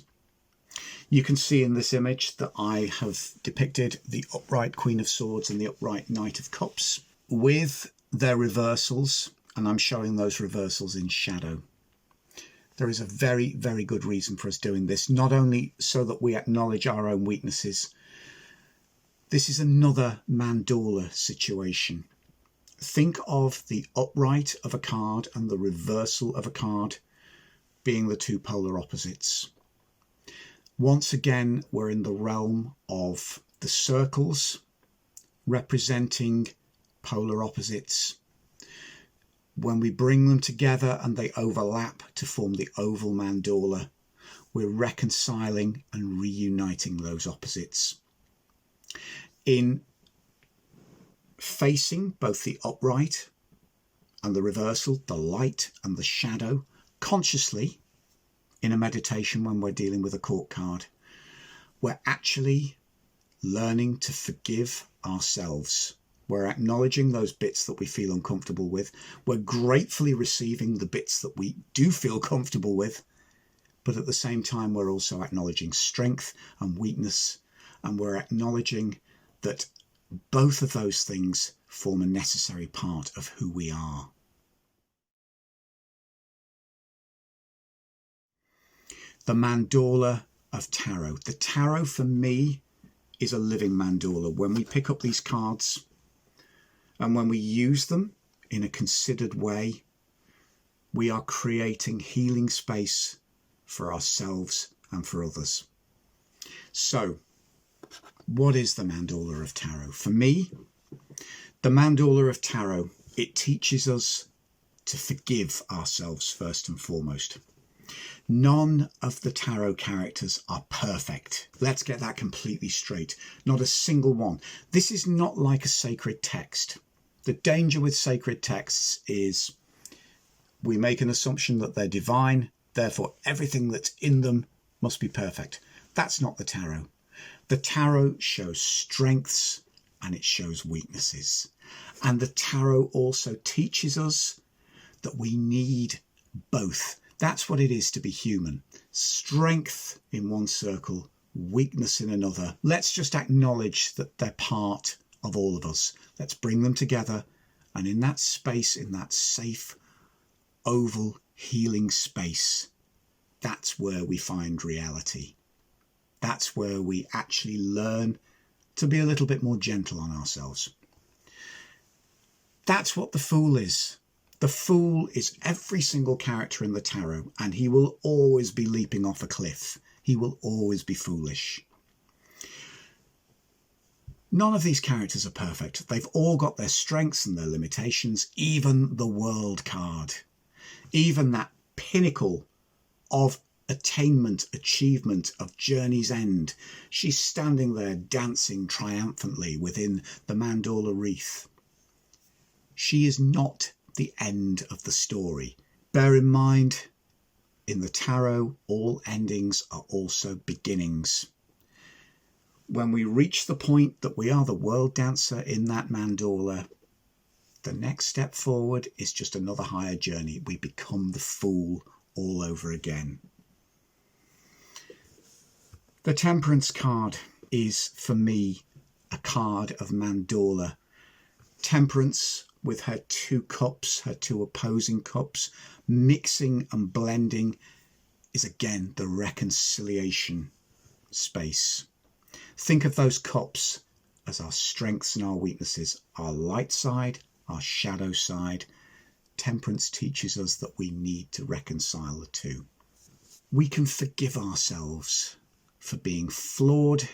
You can see in this image that I have depicted the upright Queen of Swords and the upright Knight of Cups with their reversals, and I'm showing those reversals in shadow. There is a very, very good reason for us doing this, not only so that we acknowledge our own weaknesses. This is another mandala situation. Think of the upright of a card and the reversal of a card being the two polar opposites. Once again, we're in the realm of the circles representing polar opposites. When we bring them together and they overlap to form the oval mandala, we're reconciling and reuniting those opposites. In facing both the upright and the reversal, the light and the shadow, consciously, in a meditation when we're dealing with a court card, we're actually learning to forgive ourselves. We're acknowledging those bits that we feel uncomfortable with. We're gratefully receiving the bits that we do feel comfortable with. But at the same time, we're also acknowledging strength and weakness. And we're acknowledging that both of those things form a necessary part of who we are. The mandala of tarot. The tarot for me is a living mandala. When we pick up these cards and when we use them in a considered way, we are creating healing space for ourselves and for others. So, what is the mandala of tarot? For me, the mandala of tarot, it teaches us to forgive ourselves first and foremost. None of the tarot characters are perfect. Let's get that completely straight. Not a single one. This is not like a sacred text. The danger with sacred texts is we make an assumption that they're divine, therefore everything that's in them must be perfect. That's not the tarot. The tarot shows strengths and it shows weaknesses. And the tarot also teaches us that we need both. That's what it is to be human. Strength in one circle, weakness in another. Let's just acknowledge that they're part of all of us. Let's bring them together. And in that space, in that safe, oval, healing space, that's where we find reality. That's where we actually learn to be a little bit more gentle on ourselves. That's what the Fool is. The Fool is every single character in the tarot, and he will always be leaping off a cliff. He will always be foolish. None of these characters are perfect. They've all got their strengths and their limitations, even the World card. Even that pinnacle of attainment, achievement, of journey's end. She's standing there dancing triumphantly within the mandala wreath. She is not the end of the story. Bear in mind, in the tarot, all endings are also beginnings. When we reach the point that we are the world dancer in that mandala, the next step forward is just another higher journey. We become the Fool all over again. The Temperance card is, for me, a card of mandala. Temperance, with her two cups, her two opposing cups, mixing and blending, is again the reconciliation space. Think of those cups as our strengths and our weaknesses, our light side, our shadow side. Temperance teaches us that we need to reconcile the two. We can forgive ourselves for being flawed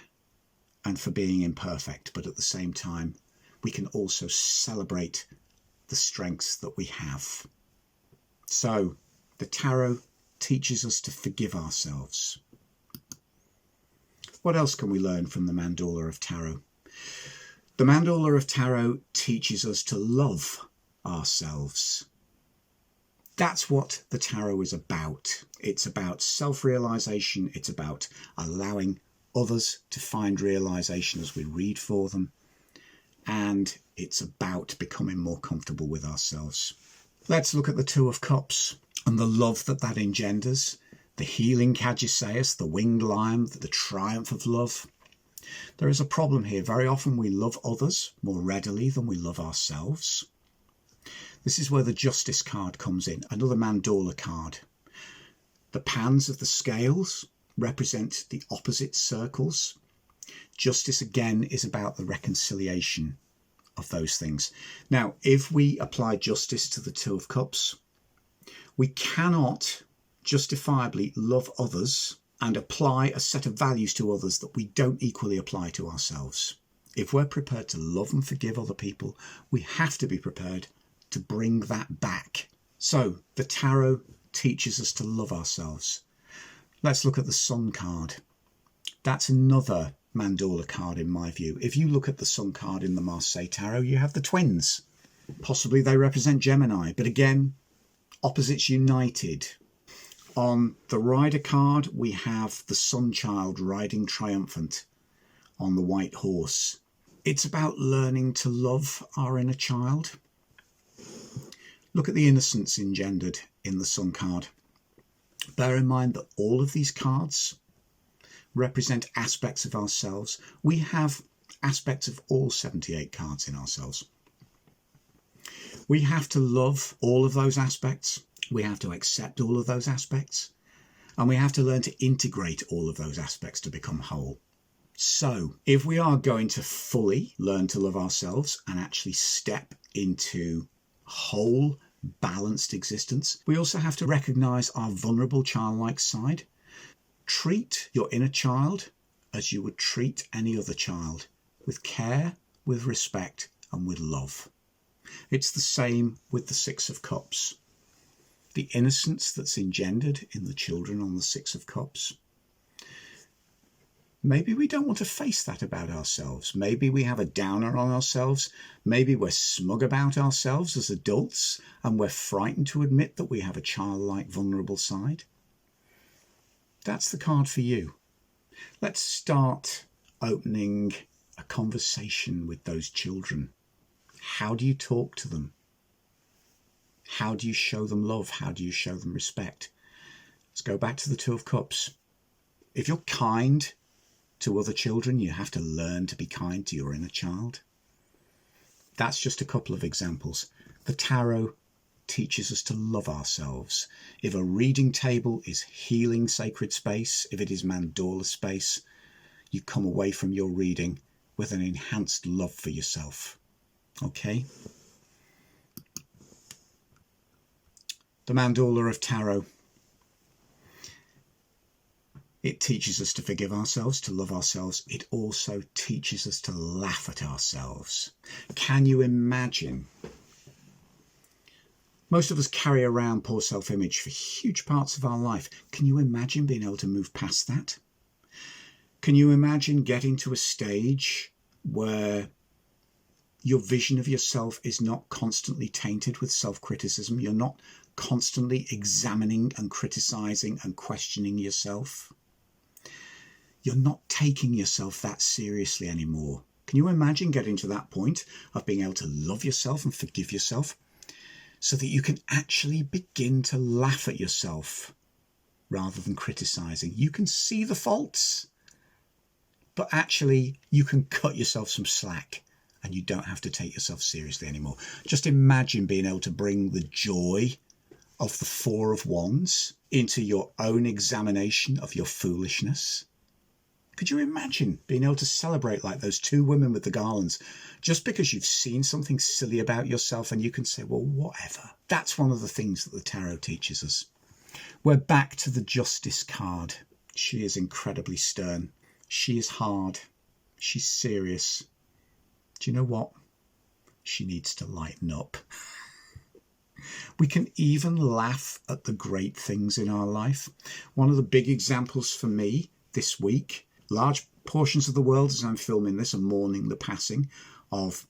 and for being imperfect, but at the same time, we can also celebrate the strengths that we have. So, the tarot teaches us to forgive ourselves. What else can we learn from the mandala of tarot? The mandala of tarot teaches us to love ourselves. That's what the tarot is about. It's about self-realization. It's about allowing others to find realization as we read for them. And it's about becoming more comfortable with ourselves. Let's look at the Two of Cups and the love that that engenders. The healing Caduceus, the winged lion, the triumph of love. There is a problem here. Very often we love others more readily than we love ourselves. This is where the Justice card comes in, another mandala card. The pans of the scales represent the opposite circles. Justice again is about the reconciliation of those things. Now, if we apply justice to the Two of Cups, we cannot justifiably love others and apply a set of values to others that we don't equally apply to ourselves. If we're prepared to love and forgive other people, we have to be prepared to bring that back. So the tarot teaches us to love ourselves. Let's look at the Sun card. That's another mandala card in my view. If you look at the Sun card in the Marseille Tarot, you have the twins. Possibly they represent Gemini, but again, opposites united. On the Rider card, we have the Sun child riding triumphant on the white horse. It's about learning to love our inner child. Look at the innocence engendered in the Sun card. Bear in mind that all of these cards represent aspects of ourselves. We have aspects of all 78 cards in ourselves. We have to love all of those aspects. We have to accept all of those aspects. And we have to learn to integrate all of those aspects to become whole. So, if we are going to fully learn to love ourselves and actually step into whole, balanced existence, we also have to recognize our vulnerable childlike side. Treat your inner child as you would treat any other child, with care, with respect, and with love. It's the same with the Six of Cups. The innocence that's engendered in the children on the Six of Cups. Maybe we don't want to face that about ourselves. Maybe we have a downer on ourselves. Maybe we're smug about ourselves as adults and we're frightened to admit that we have a childlike, vulnerable side. That's the card for you. Let's start opening a conversation with those children. How do you talk to them? How do you show them love? How do you show them respect? Let's go back to the Two of Cups. If you're kind to other children, you have to learn to be kind to your inner child. That's just a couple of examples. The tarot teaches us to love ourselves. If a reading table is healing sacred space, if it is mandala space, you come away from your reading with an enhanced love for yourself. Okay? The Mandala of Tarot. It teaches us to forgive ourselves, to love ourselves. It also teaches us to laugh at ourselves. Can you imagine? Most of us carry around poor self-image for huge parts of our life. Can you imagine being able to move past that? Can you imagine getting to a stage where your vision of yourself is not constantly tainted with self-criticism? You're not constantly examining and criticizing and questioning yourself. You're not taking yourself that seriously anymore. Can you imagine getting to that point of being able to love yourself and forgive yourself so that you can actually begin to laugh at yourself rather than criticizing? You can see the faults, but actually you can cut yourself some slack and you don't have to take yourself seriously anymore. Just imagine being able to bring the joy of the Four of Wands into your own examination of your foolishness. Could you imagine being able to celebrate like those two women with the garlands just because you've seen something silly about yourself and you can say, well, whatever. That's one of the things that the tarot teaches us. We're back to the Justice card. She is incredibly stern. She is hard. She's serious. Do you know what? She needs to lighten up. We can even laugh at the great things in our life. One of the big examples for me this week, large portions of the world as I'm filming this are mourning the passing of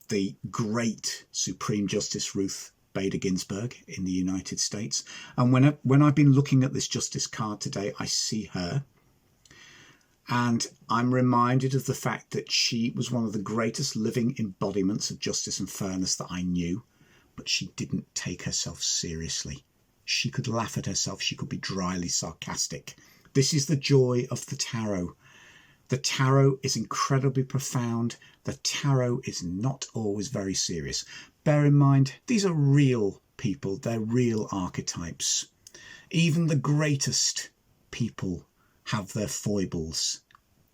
the great Supreme Justice Ruth Bader Ginsburg in the United States. And when I've been looking at this Justice card today, I see her. And I'm reminded of the fact that she was one of the greatest living embodiments of justice and fairness that I knew. But she didn't take herself seriously. She could laugh at herself. She could be dryly sarcastic. This is the joy of the tarot. The tarot is incredibly profound. The tarot is not always very serious. Bear in mind, these are real people. They're real archetypes. Even the greatest people have their foibles.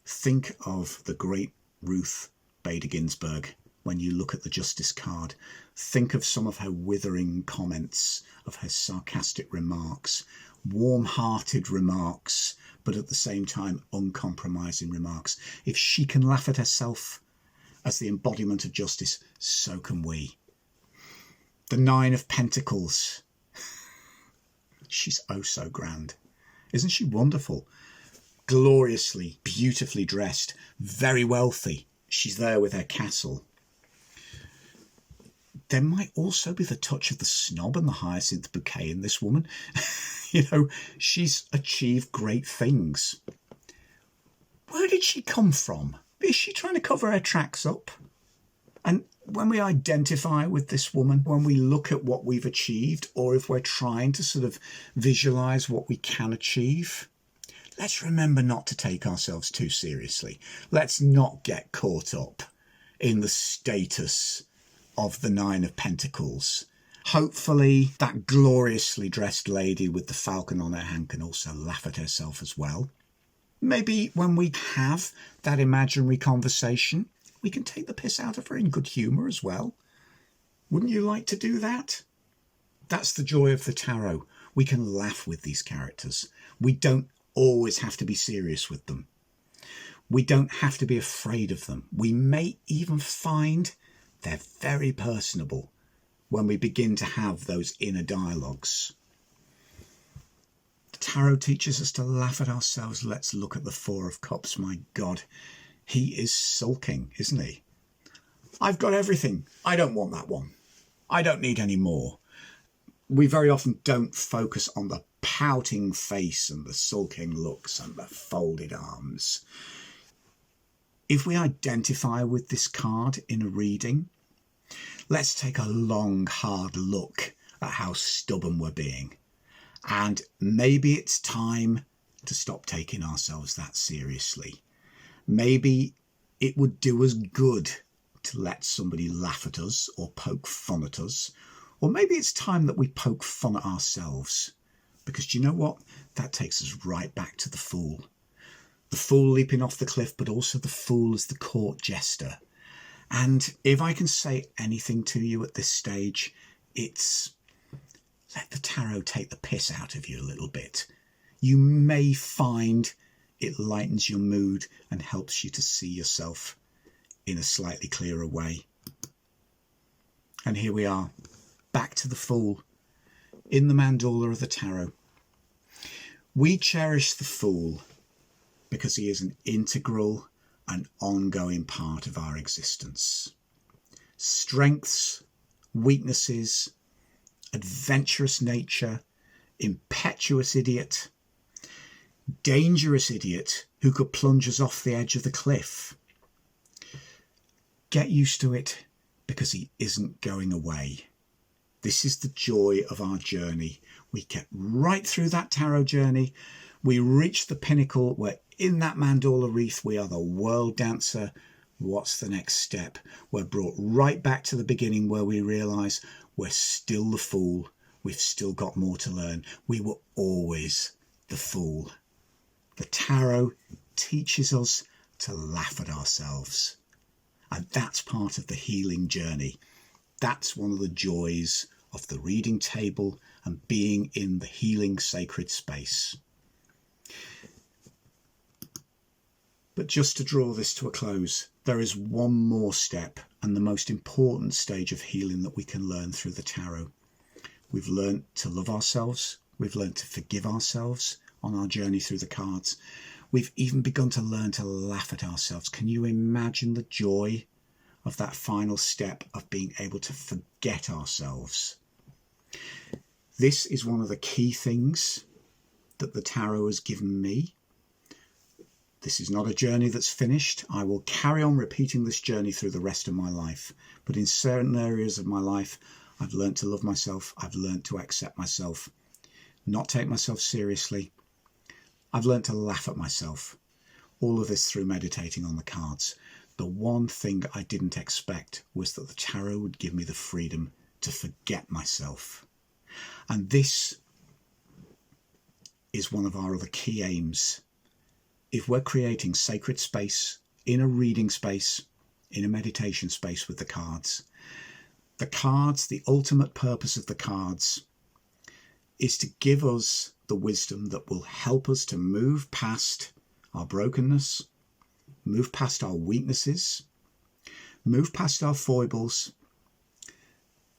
Think of the great Ruth Bader Ginsburg. When you look at the Justice card, think of some of her withering comments, of her sarcastic remarks, warm-hearted remarks, but at the same time uncompromising remarks. If she can laugh at herself as the embodiment of justice, so can we. The Nine of Pentacles. She's oh so grand. Isn't she wonderful? Gloriously, beautifully dressed, very wealthy. She's there with her castle. There might also be the touch of the snob and the hyacinth bouquet in this woman. You know, she's achieved great things. Where did she come from? Is she trying to cover her tracks up? And when we identify with this woman, when we look at what we've achieved, or if we're trying to sort of visualize what we can achieve, let's remember not to take ourselves too seriously. Let's not get caught up in the status of the Nine of Pentacles. Hopefully that gloriously dressed lady with the falcon on her hand can also laugh at herself as well. Maybe when we have that imaginary conversation, we can take the piss out of her in good humour as well. Wouldn't you like to do that? That's the joy of the tarot. We can laugh with these characters. We don't always have to be serious with them. We don't have to be afraid of them. We may even find they're very personable when we begin to have those inner dialogues. The tarot teaches us to laugh at ourselves. Let's look at the Four of Cups. My God, he is sulking, isn't he? I've got everything. I don't want that one. I don't need any more. We very often don't focus on the pouting face and the sulking looks and the folded arms. If we identify with this card in a reading, let's take a long, hard look at how stubborn we're being. And maybe it's time to stop taking ourselves that seriously. Maybe it would do us good to let somebody laugh at us or poke fun at us. Or maybe it's time that we poke fun at ourselves. Because do you know what? That takes us right back to the Fool. The fool leaping off the cliff, but also the fool as the court jester. And if I can say anything to you at this stage, it's let the tarot take the piss out of you a little bit. You may find it lightens your mood and helps you to see yourself in a slightly clearer way. And here we are, back to the Fool, in the mandala of the tarot. We cherish the Fool because he is an integral and ongoing part of our existence. Strengths, weaknesses, adventurous nature, impetuous idiot, dangerous idiot who could plunge us off the edge of the cliff. Get used to it because he isn't going away. This is the joy of our journey. We get right through that tarot journey. We reach the pinnacle where in that mandala wreath we are the world dancer. What's the next step? We're brought right back to the beginning where we realise we're still the fool. We've still got more to learn. We were always the fool. The tarot teaches us to laugh at ourselves. And that's part of the healing journey. That's one of the joys of the reading table and being in the healing sacred space. But just to draw this to a close, there is one more step and the most important stage of healing that we can learn through the tarot. We've learned to love ourselves. We've learned to forgive ourselves on our journey through the cards. We've even begun to learn to laugh at ourselves. Can you imagine the joy of that final step of being able to forget ourselves? This is one of the key things that the tarot has given me. This is not a journey that's finished. I will carry on repeating this journey through the rest of my life. But in certain areas of my life, I've learned to love myself. I've learned to accept myself, not take myself seriously. I've learned to laugh at myself. All of this through meditating on the cards. The one thing I didn't expect was that the tarot would give me the freedom to forget myself. And this is one of our other key aims. If we're creating sacred space, in a reading space, in a meditation space with the cards, the ultimate purpose of the cards is to give us the wisdom that will help us to move past our brokenness, move past our weaknesses, move past our foibles,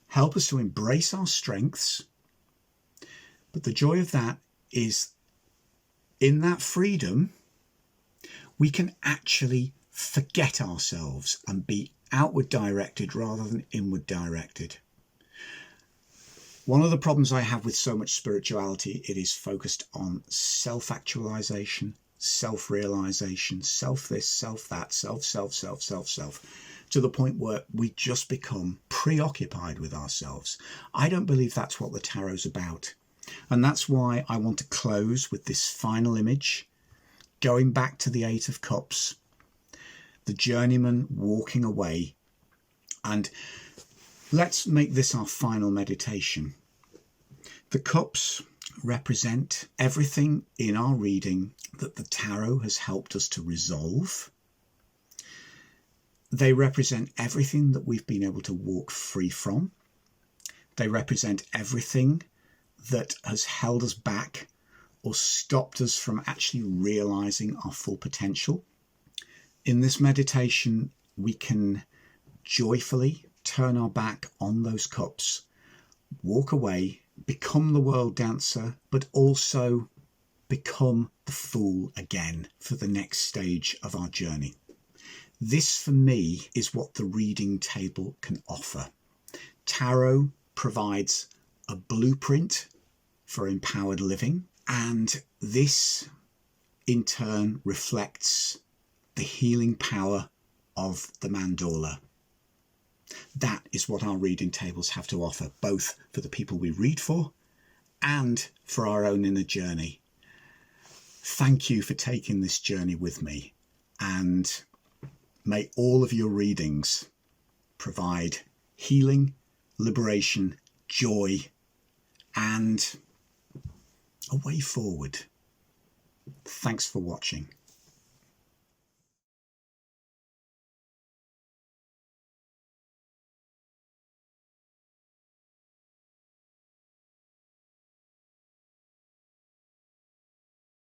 help us to embrace our strengths. But the joy of that is in that freedom, we can actually forget ourselves and be outward directed rather than inward directed. One of the problems I have with so much spirituality, it is focused on self-actualization, self-realization, self this, self that, self, to the point where we just become preoccupied with ourselves. I don't believe that's what the tarot's about. And that's why I want to close with this final image, going back to the Eight of Cups, the journeyman walking away. And let's make this our final meditation. The cups represent everything in our reading that the tarot has helped us to resolve. They represent everything that we've been able to walk free from. They represent everything that has held us back or stopped us from actually realizing our full potential. In this meditation, we can joyfully turn our back on those cups, walk away, become the world dancer, but also become the fool again for the next stage of our journey. This, for me, is what the reading table can offer. Tarot provides a blueprint for empowered living, and this, in turn, reflects the healing power of the mandala. That is what our reading tables have to offer, both for the people we read for and for our own inner journey. Thank you for taking this journey with me, and may all of your readings provide healing, liberation, joy, and a way forward. Thanks for watching.